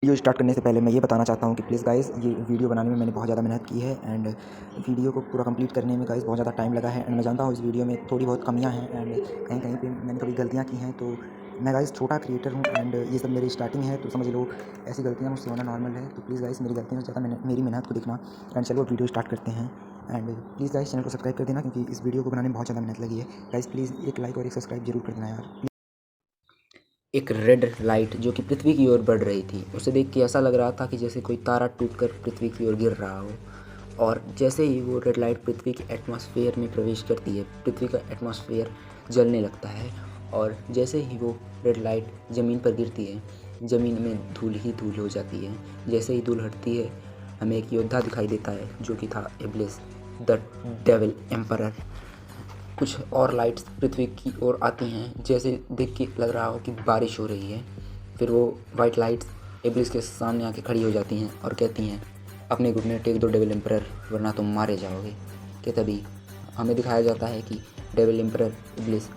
Video start करने से पहले मैं ये बताना चाहता हूँ कि प्लीज़ गाइस ये वीडियो बनाने में मैंने बहुत ज़्यादा मेहनत की है एंड वीडियो को पूरा कंप्लीट करने में गाइस बहुत ज़्यादा टाइम लगा है एंड मैं जानता हूँ इस वीडियो में थोड़ी बहुत कमियाँ हैं एंड कहीं कहीं पे मैंने थोड़ी गलतियाँ की हैं। तो मैं गाइस छोटा क्रिएटर हूँ एंड ये सब मेरी स्टार्टिंग है, तो समझ लो ऐसी गलतियाँ मुझसे होना नॉर्मल है। तो प्लीज़ गाइस मेरी गलतियों से ज़्यादा मेरी मेहनत को देखना एंड चलो वीडियो स्टार्ट करते हैं। एंड प्लीज़ गाइस चैनल को सब्सक्राइब कर देना क्योंकि इस वीडियो को बनाने में बहुत ज़्यादा मेहनत लगी है। गाइस प्लीज़ एक लाइक और एक सब्सक्राइब जरूर कर देना यार। एक रेड लाइट जो कि पृथ्वी की ओर बढ़ रही थी, उसे देख के ऐसा लग रहा था कि जैसे कोई तारा टूटकर पृथ्वी की ओर गिर रहा हो। और जैसे ही वो रेड लाइट पृथ्वी के एटमॉस्फेयर में प्रवेश करती है, पृथ्वी का एटमॉस्फेयर जलने लगता है। और जैसे ही वो रेड लाइट ज़मीन पर गिरती है, ज़मीन में धूल ही धूल हो जाती है। जैसे ही धूल हटती है, हमें एक योद्धा दिखाई देता है जो कि था इब्लिस द डेविल एम्परर। कुछ और लाइट्स पृथ्वी की ओर आती हैं, जैसे देख के लग रहा हो कि बारिश हो रही है। फिर वो वाइट लाइट्स इब्लिस के सामने आके खड़ी हो जाती हैं और कहती हैं, अपने घुटने टेक दो डेविल एम्परर, वरना तुम मारे जाओगे। कि तभी हमें दिखाया जाता है कि डेविल एम्परर इब्लिस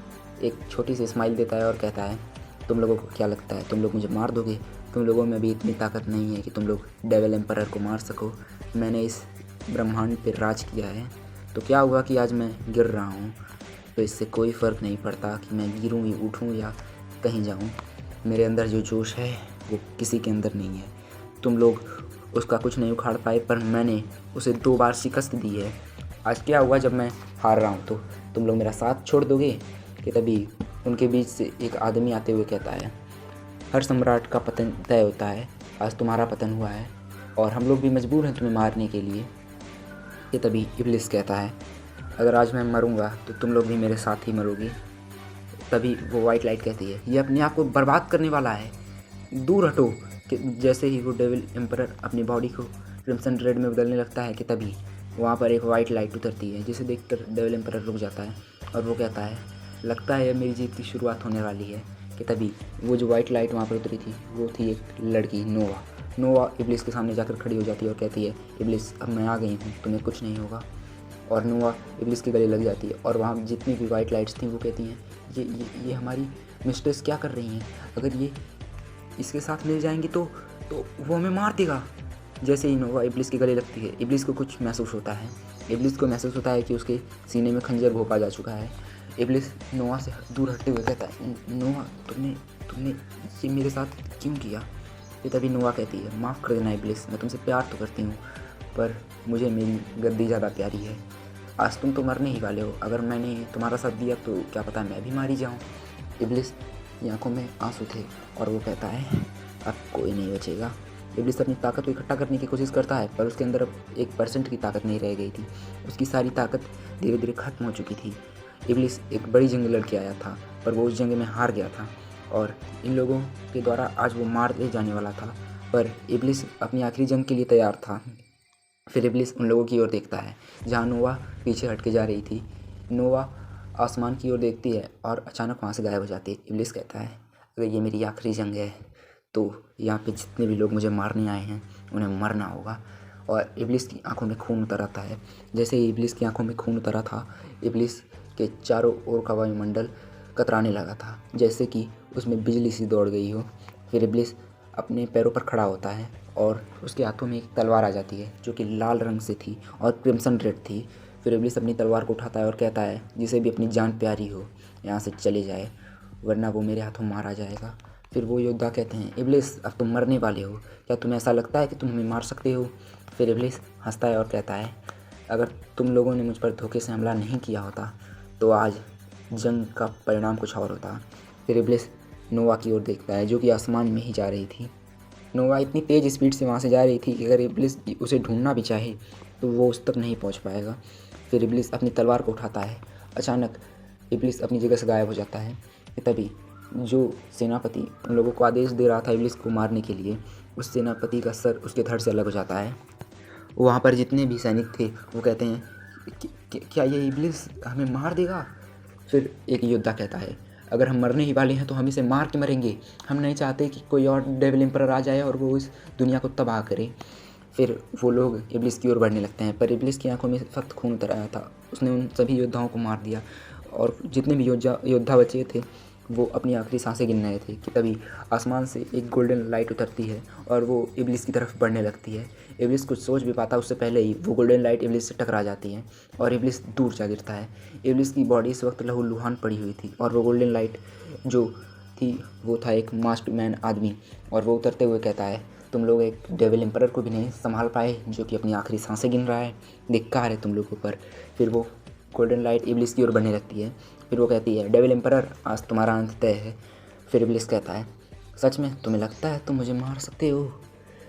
एक छोटी सी स्माइल देता है और कहता है, तुम लोगों को क्या लगता है, तुम लोग मुझे मार दोगे? तुम लोगों में भी इतनी ताकत नहीं है कि तुम लोग डेविल एम्परर को मार सको। मैंने इस ब्रह्मांड पर राज किया है, तो क्या हुआ कि आज मैं गिर रहा हूँ, तो इससे कोई फ़र्क नहीं पड़ता कि मैं गिरूँ या उठूँ या कहीं जाऊँ। मेरे अंदर जो जोश है वो किसी के अंदर नहीं है। तुम लोग उसका कुछ नहीं उखाड़ पाए, पर मैंने उसे 2 बार शिकस्त दी है। आज क्या हुआ जब मैं हार रहा हूँ, तो तुम लोग मेरा साथ छोड़ दोगे? कि तभी उनके बीच से एक आदमी आते हुए कहता है, हर सम्राट का पतन तय होता है, आज तुम्हारा पतन हुआ है और हम लोग भी मजबूर हैं तुम्हें मारने के लिए। कि तभी इब्लिस कहता है, अगर आज मैं मरूंगा तो तुम लोग भी मेरे साथ ही मरोगे। तभी वो वाइट लाइट कहती है, ये अपने आप को बर्बाद करने वाला है, दूर हटो। कि जैसे ही वो डेविल एम्परर अपनी बॉडी को क्रिम्सन रेड में बदलने लगता है, कि तभी वहाँ पर एक वाइट लाइट उतरती है, जिसे देखकर डेविल एम्परर रुक जाता है और वो कहता है, लगता है मेरी जीत की शुरुआत होने वाली है। कि तभी वो जो वाइट लाइट वहाँ पर उतरी थी, वो थी एक लड़की, नोवा। नोवा इब्लिस के सामने जाकर खड़ी हो जाती है और कहती है, इब्लिस अब मैं आ गई हूँ, तुम्हें कुछ नहीं होगा। और नोवा इब्लिस के गले लग जाती है और वहाँ जितनी भी वाइट लाइट्स थी वो कहती हैं, ये हमारी मिस्ट्रेस क्या कर रही हैं? अगर ये इसके साथ मिल जाएंगी तो वो हमें मार देगा। जैसे ही नोवा इब्लिस के गले लगती है, इब्लिस को कुछ महसूस होता है। इब्लिस को महसूस होता है कि उसके सीने में खंजर भोंका जा चुका है। इब्लिस नोवा से दूर हटते हुए कहता है, नोवा तुमने तुमने ये मेरे साथ क्यों किया? फिर तभी नोवा कहती है, माफ़ कर देना इब्लिस, मैं तुमसे प्यार तो करती हूँ, पर मुझे मेरी गद्दी ज़्यादा प्यारी है। आज तुम तो मरने ही वाले हो, अगर मैंने तुम्हारा साथ दिया तो क्या पता मैं भी मारी जाऊँ। इब्लिस की आंखों में आंसू थे और वो कहता है, अब कोई नहीं बचेगा। इब्लिस अपनी ताकत को इकट्ठा करने की कोशिश करता है, पर उसके अंदर अब 1% की ताकत नहीं रह गई थी। उसकी सारी ताकत धीरे धीरे खत्म हो चुकी थी। इब्लिस एक बड़ी जंग लड़के आया था, पर वो उस जंग में हार गया था और इन लोगों के द्वारा आज वो मार दिए जाने वाला था। पर इब्लिस अपनी आखिरी जंग के लिए तैयार था। फिर इब्लिस उन लोगों की ओर देखता है जहाँ नोवा पीछे हट के जा रही थी। नोवा आसमान की ओर देखती है और अचानक वहाँ से गायब हो जाती है। इब्लिस कहता है, अगर ये मेरी आखिरी जंग है तो यहाँ पे जितने भी लोग मुझे मारने आए हैं उन्हें मरना होगा। और इब्लिस की आंखों में खून उतर आता है। जैसे ही इब्लिस की आंखों में खून उतरा था, इब्लिस के चारों ओर का वायुमंडल कतराने लगा था, जैसे कि उसमें बिजली सी दौड़ गई हो। फिर इब्लिस अपने पैरों पर खड़ा होता है और उसके हाथों में एक तलवार आ जाती है जो कि लाल रंग से थी और क्रिम्सन रेड थी। फिर इब्लिस अपनी तलवार को उठाता है और कहता है, जिसे भी अपनी जान प्यारी हो यहाँ से चले जाए, वरना वो मेरे हाथों मारा जाएगा। फिर वो योद्धा कहते हैं, इब्लिस अब तुम मरने वाले हो, क्या तुम्हें ऐसा लगता है कि तुम हमें मार सकते हो? फिर इब्लिस हंसता है और कहता है, अगर तुम लोगों ने मुझ पर धोखे से हमला नहीं किया होता तो आज जंग का परिणाम कुछ और होता। फिर इब्लिस नोवा की ओर देखता है जो कि आसमान में ही जा रही थी। नोवा इतनी तेज़ स्पीड से वहाँ से जा रही थी कि अगर इब्लिस उसे ढूंढना भी चाहे तो वो उस तक नहीं पहुँच पाएगा। फिर इब्लिस अपनी तलवार को उठाता है। अचानक इब्लिस अपनी जगह से गायब हो जाता है। तभी जो सेनापति उन लोगों को आदेश दे रहा था इब्लिस को मारने के लिए, उस सेनापति का सर उसके धड़ से अलग हो जाता है। वहाँ पर जितने भी सैनिक थे वो कहते हैं, क्या ये इब्लिस हमें मार देगा? फिर एक योद्धा कहता है, अगर हम मरने ही वाले हैं तो हम इसे मार के मरेंगे। हम नहीं चाहते कि कोई और डेविल एम्परर आ जाए और वो इस दुनिया को तबाह करे। फिर वो लोग इब्लिस की ओर बढ़ने लगते हैं, पर इब्लिस की आंखों में सख्त खून उतर आया था। उसने उन सभी योद्धाओं को मार दिया और जितने भी योद्धा बचे थे वो अपनी आखिरी सांसें गिन रहे थे कि तभी आसमान से एक गोल्डन लाइट उतरती है और वो इब्लिस की तरफ बढ़ने लगती है। इब्लिस कुछ सोच भी पाता उससे पहले ही वो गोल्डन लाइट इब्लिस से टकरा जाती है और इब्लिस दूर जा गिरता है। इब्लिस की बॉडी इस वक्त लहूलुहान पड़ी हुई थी और वो गोल्डन लाइट जो थी वो था एक मास्क मैन आदमी, और वो उतरते हुए कहता है, तुम लोग एक डेविल एम्परर को भी नहीं संभाल पाए जो कि अपनी आखिरी सांसें गिन रहा है, धिक्कार है तुम लोगों पर। फिर वो गोल्डन लाइट इब्लिस की ओर बढ़ने लगती है। फिर वो कहती है, डेविल एम्परर आज तुम्हारा अंत तय है। फिर इब्लिस कहता है, सच में तुम्हें लगता है तुम मुझे मार सकते हो?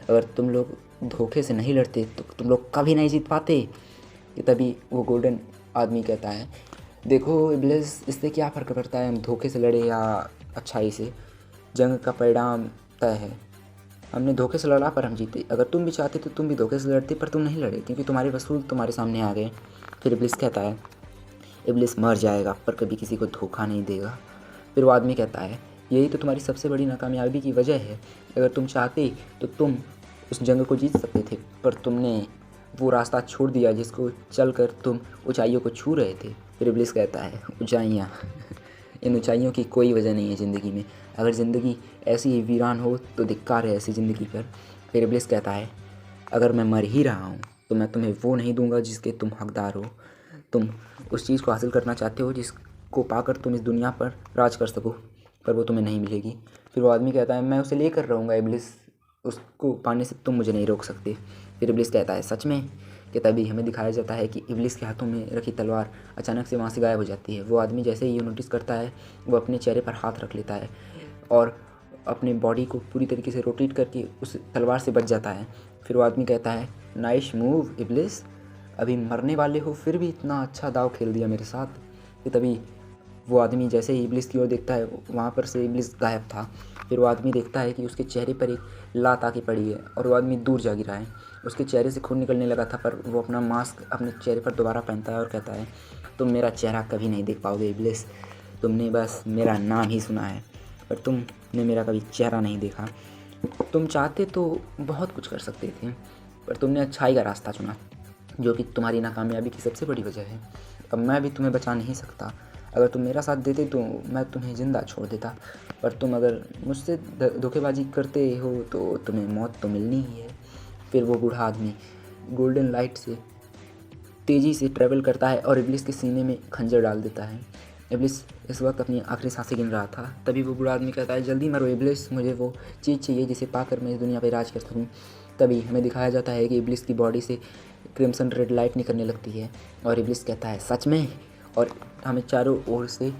अगर तुम लोग धोखे से नहीं लड़ते तो तुम लोग कभी नहीं जीत पाते। कि तभी वो गोल्डन आदमी कहता है, देखो इब्लिस, इससे क्या फ़र्क पड़ता है हम धोखे से लड़े या अच्छाई से, जंग का परिणाम तय है। हमने धोखे से लड़ा पर हम जीते। अगर तुम भी चाहते तो तुम भी धोखे से लड़ते, पर तुम नहीं लड़े क्योंकि तुम्हारे वसूल तुम्हारे सामने आ गए। फिर इब्लिस कहता है, इब्लिस मर जाएगा पर कभी किसी को धोखा नहीं देगा। फिर वो आदमी कहता है, यही तो तुम्हारी सबसे बड़ी नाकामयाबी की वजह है। अगर तुम चाहते तो तुम उस जंग को जीत सकते थे, पर तुमने वो रास्ता छोड़ दिया जिसको चलकर तुम ऊंचाइयों को छू रहे थे। फिर इब्लिस कहता है, ऊंचाइयाँ इन ऊंचाइयों की कोई वजह नहीं है ज़िंदगी में। अगर ज़िंदगी ऐसी ही वीरान हो तो धिक्कार है ऐसी ज़िंदगी पर। फिर इब्लिस कहता है, अगर मैं मर ही रहा हूँ तो मैं तुम्हें वो नहीं दूंगा जिसके तुम हकदार हो। तुम उस चीज़ को हासिल करना चाहते हो जिसको पाकर तुम इस दुनिया पर राज कर सको, पर वो तुम्हें नहीं मिलेगी। फिर वो आदमी कहता है, मैं उसे लेकर रहूँगा इब्लिस, उसको पाने से तुम मुझे नहीं रोक सकते। फिर इब्लिस कहता है, सच में? कि तभी हमें दिखाया जाता है कि इब्लिस के हाथों में रखी तलवार अचानक से वहाँ से गायब हो जाती है। वो आदमी जैसे ही ये नोटिस करता है वो अपने चेहरे पर हाथ रख लेता है और अपने बॉडी को पूरी तरीके से रोटेट करके उस तलवार से बच जाता है। फिर वो आदमी कहता है, नाइस मूव इब्लिस, अभी मरने वाले हो फिर भी इतना अच्छा दाव खेल दिया मेरे साथ। कि तभी वो आदमी जैसे ही इब्लिस की ओर देखता है वहाँ पर से इब्लिस गायब था। फिर वो आदमी देखता है कि उसके चेहरे पर एक लात आके पड़ी है और वो आदमी दूर जा गिरा है। उसके चेहरे से खून निकलने लगा था, पर वो अपना मास्क अपने चेहरे पर दोबारा पहनता है और कहता है, तुम मेरा चेहरा कभी नहीं देख पाओगे इब्लिस, तुमने बस मेरा नाम ही सुना है पर तुमने मेरा कभी चेहरा नहीं देखा। तुम चाहते तो बहुत कुछ कर सकते थे, पर तुमने अच्छाई का रास्ता चुना जो कि तुम्हारी नाकामयाबी की सबसे बड़ी वजह है। अब मैं भी तुम्हें बचा नहीं सकता। अगर तुम मेरा साथ देते तो मैं तुम्हें ज़िंदा छोड़ देता, पर तुम अगर मुझसे धोखेबाजी करते हो तो तुम्हें मौत तो मिलनी ही है। फिर वो बूढ़ा आदमी गोल्डन लाइट से तेज़ी से ट्रैवल करता है और इब्लिस के सीने में खंजर डाल देता है। इब्लिस इस वक्त अपनी आखिरी सांसें गिन रहा था। तभी वो बूढ़ा आदमी कहता है, जल्दी मरो इब्लिस, मुझे वो चीज़ चाहिए जिसे पाकर मैं इस दुनिया पर राज कर सकूँ। तभी हमें दिखाया जाता है कि इब्लिस की बॉडी से क्रिम्सन रेड लाइट निकलने लगती है और इब्लिस कहता है, सच में? और हमें चारों ओर से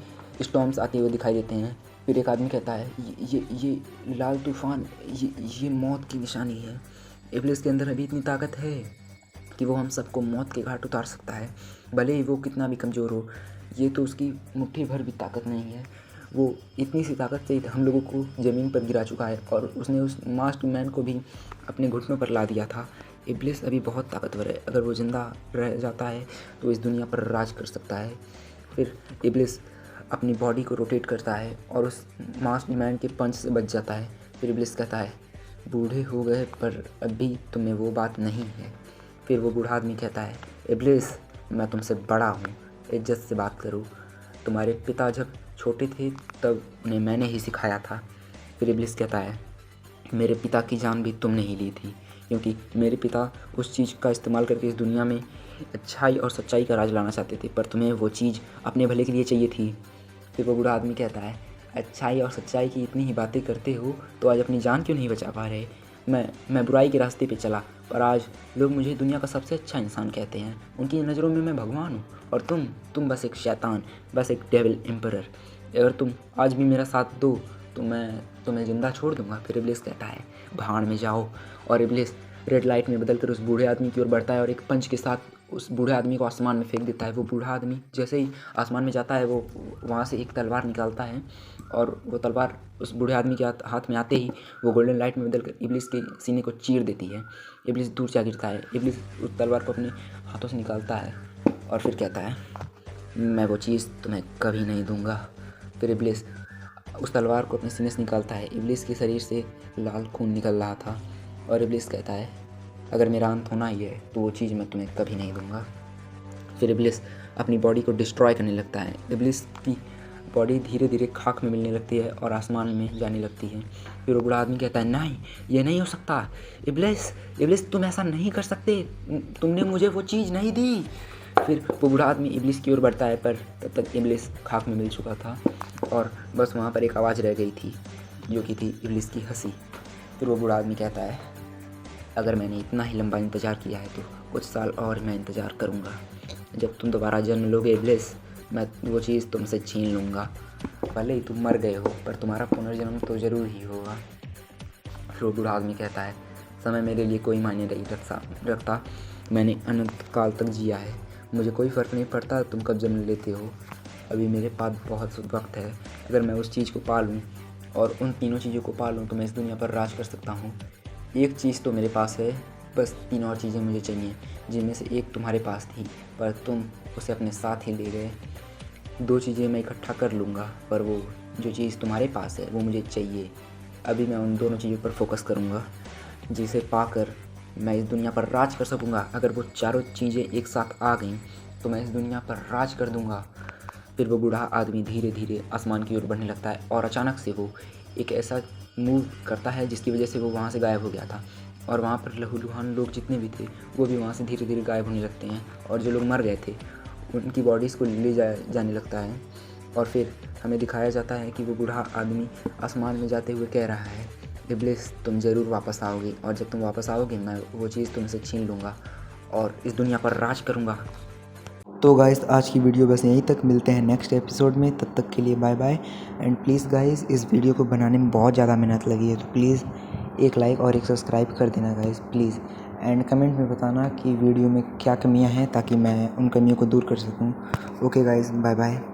स्टॉर्म्स आते हुए दिखाई देते हैं। फिर एक आदमी कहता है, ये लाल तूफ़ान, ये मौत की निशानी है। इब्लिस के अंदर अभी इतनी ताकत है कि वो हम सबको मौत के घाट उतार सकता है, भले ही वो कितना भी कमज़ोर हो। ये तो उसकी मुट्ठी भर भी ताकत नहीं है। वो इतनी सी ताकत से हम लोगों को ज़मीन पर गिरा चुका है और उसने उस मास्क मैन को भी अपने घुटनों पर ला दिया था। इब्लिस अभी बहुत ताकतवर है, अगर वो ज़िंदा रह जाता है तो इस दुनिया पर राज कर सकता है। फिर इब्लिस अपनी बॉडी को रोटेट करता है और उस मास्क मैन के पंच से बच जाता है। फिर इब्लिस कहता है, बूढ़े हो गए पर अभी तुम्हें वो बात नहीं है। फिर वो बूढ़ा आदमी कहता है, इब्लिस, मैं तुमसे बड़ा हूँ, इज्जत से बात करो। तुम्हारे पिता जब छोटे थे तब उन्हें मैंने ही सिखाया था। फिर इब्लिस कहता है, मेरे पिता की जान भी तुमने ही ली थी, क्योंकि मेरे पिता उस चीज़ का इस्तेमाल करके इस दुनिया में अच्छाई और सच्चाई का राज लाना चाहते थे, पर तुम्हें वो चीज़ अपने भले के लिए चाहिए थी। फिर वो बूढ़ा आदमी कहता है, अच्छाई और सच्चाई की इतनी ही बातें करते हो तो आज अपनी जान क्यों नहीं बचा पा रहे? मैं बुराई के रास्ते पे चला, पर आज लोग मुझे दुनिया का सबसे अच्छा इंसान कहते हैं। उनकी नज़रों में मैं भगवान हूँ और तुम बस एक शैतान, बस एक डेविल एम्परर। अगर तुम आज भी मेरा साथ दो तो मैं तुम्हें ज़िंदा छोड़ दूंगा। फिर इब्लिस कहता है, भाड़ में जाओ। और इब्लिस रेड लाइट में बदलकर उस बूढ़े आदमी की ओर बढ़ता है और एक पंच के साथ उस बूढ़े आदमी को आसमान में फेंक देता है। वो बूढ़ा आदमी जैसे ही आसमान में जाता है वो वहाँ से एक तलवार निकालता है और वो तलवार उस बूढ़े आदमी के हाथ में आते ही वो गोल्डन लाइट में बदलकर इब्लिस के सीने को चीर देती है। इब्लिस दूर जा गिरता है। इब्लिस उस तलवार को अपने हाथों से निकालता है और फिर कहता है, मैं वो चीज़ तुम्हें कभी नहीं दूंगा। फिर इब्लिस उस तलवार को अपने सीने से निकालता है। इब्लिस के शरीर से लाल खून निकल रहा था और इब्लिस कहता है, अगर मेरा अंत होना ही है तो वो चीज़ मैं तुम्हें कभी नहीं दूंगा। फिर इब्लिस अपनी बॉडी को डिस्ट्रॉय करने लगता है। इब्लिस की बॉडी धीरे धीरे खाक में मिलने लगती है और आसमान में जाने लगती है। फिर वो बूढ़ा आदमी कहता है, नहीं ये नहीं हो सकता, इब्लिस इब्लिस तुम ऐसा नहीं कर सकते, तुमने मुझे वो चीज़ नहीं दी। फिर वो बूढ़ा आदमी इब्लिस की ओर बढ़ता है, पर तब तक इब्लिस खाक में मिल चुका था और बस वहाँ पर एक आवाज़ रह गई थी जो कि थी इब्लिस की हंसी। फिर वो बूढ़ा आदमी कहता है, अगर मैंने इतना ही लंबा इंतज़ार किया है तो कुछ साल और मैं इंतज़ार करूँगा। जब तुम दोबारा जन्म लोगे इब्लिस, मैं वो चीज़ तुमसे छीन लूँगा। भले ही तुम मर गए हो, पर तुम्हारा पुनर्जन्म तो ज़रूर ही होगा। फिर वो बूढ़ा आदमी कहता है, समय मेरे लिए कोई मायने नहीं रखता, मैंने अनंत काल तक जिया है, मुझे कोई फ़र्क नहीं पड़ता तुम कब जन्म लेते हो। अभी मेरे पास बहुत वक्त है, अगर मैं उस चीज़ को पालूँ और उन तीनों चीज़ों को पालूँ तो मैं इस दुनिया पर राज कर सकता हूँ। एक चीज़ तो मेरे पास है, बस 3 और चीज़ें मुझे चाहिए, जिनमें से एक तुम्हारे पास थी पर तुम उसे अपने साथ ही ले गए। 2 चीज़ें मैं इकट्ठा कर लूँगा, पर वो जो चीज़ तुम्हारे पास है वो मुझे चाहिए। अभी मैं उन दोनों चीज़ों पर फोकस करूँगा, जिसे पाकर मैं इस दुनिया पर राज कर सकूँगा। अगर वो चारों चीज़ें एक साथ आ गईं तो मैं इस दुनिया पर राज कर दूँगा। फिर वो बूढ़ा आदमी धीरे धीरे आसमान की ओर बढ़ने लगता है और अचानक से वो एक ऐसा मूव करता है जिसकी वजह से वो वहाँ से गायब हो गया था और वहाँ पर लहूलुहान लोग जितने भी थे वो भी वहाँ से धीरे धीरे गायब होने लगते हैं और जो लोग मर गए थे उनकी बॉडीज़ को ले जाने लगता है। और फिर हमें दिखाया जाता है कि वो बूढ़ा आदमी आसमान में जाते हुए कह रहा है, इब्लिस तुम ज़रूर वापस आओगे और जब तुम वापस आओगे मैं वो चीज़ तुमसे छीन लूँगा और इस दुनिया पर राज करूँगा। तो गाइस आज की वीडियो बस यहीं तक, मिलते हैं नेक्स्ट एपिसोड में, तब तक के लिए bye bye. And please guys इस वीडियो को बनाने में बहुत ज़्यादा मेहनत लगी है, तो प्लीज़ एक लाइक और एक सब्सक्राइब कर देना गाइस प्लीज़। एंड कमेंट में बताना कि वीडियो में क्या कमियां हैं ताकि मैं उन कमियों को दूर कर सकूं। Okay guys, bye bye.